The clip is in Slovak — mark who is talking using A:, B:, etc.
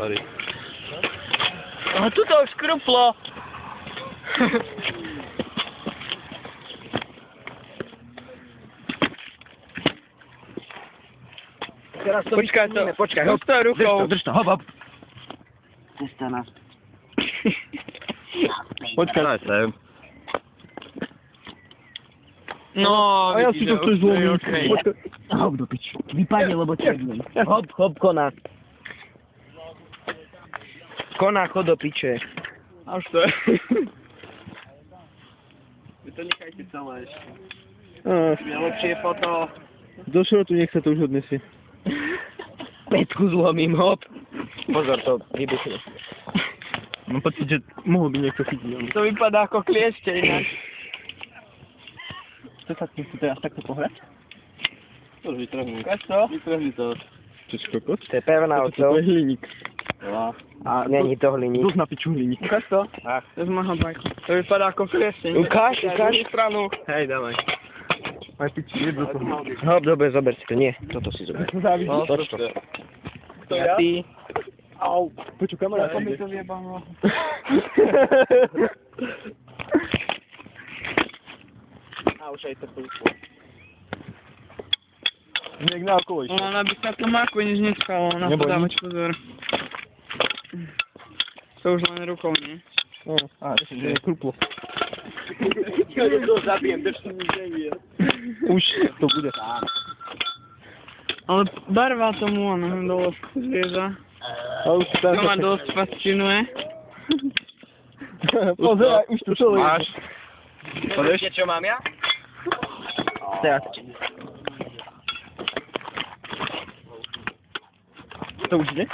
A: Sorry.
B: A tu to už kruplo.
C: Teraz to
B: Počkaj to.
C: Počkaj, hop.
B: Pusto rukou.
C: Drž to, hop, hop. Cesta naspäť.
A: Počkaj, daj sem.
B: No,
A: A ja si to chceš zlomiť.
B: okej.
A: Počkaj.
C: Hop do piči. Vypadne, lebo červím. Hop, hop, koná. Koná, chod do piče.
B: A už to je. Vy to nechajte celé ešte. Najlepšie je foto.
A: Do šrotu nech sa to už odnesie.
C: Pätku zlomím, hop. Pozor, to vybuchne.
A: Mám pocit, že mohol by niekto chytiť.
B: To vypadá ako kliešte ináč.
A: Čo sa tu teraz takto pohrať? To vytrhni.
B: Ukáž to?
A: Vytrhni to. Čo je kokos?
C: To je pevná
A: To
C: ocel.
A: je hliník.
C: A není to hliník.
A: Dosť na piču hliník.
B: Ukáž to?
C: Ach.
B: To je z môjho bajku. To vypadá ako kliešte.
C: Ukáž, ukáž.
B: Stranu.
A: Hej, dávaj. Aj piči, jedno to.
C: Hop, dobre, zober si to. Nie, toto si zober.
A: No,
C: Toč to.
B: To ja?
C: Ty.
B: Au.
A: Poču, kamera.
B: Ako mi to vyjebalo. A už aj to púšlo.
A: Niek na okolo
B: No, ale aby sa to máku nič nestalo, na to
A: Nebo
B: dávať pozor. To už len rukou, nie?
A: ešte, že je kruplo.
B: Ja to zabijem, to mi nevie.
A: Už to bude.
B: Ale barva tomu, ono, dole zlieza.
A: A už
B: To ma dosť fascinuje.
A: Pozeraj, už to celé.
C: Máš.
A: Podeš?
C: Viete, čo mám ja? Tak.
A: To už ide?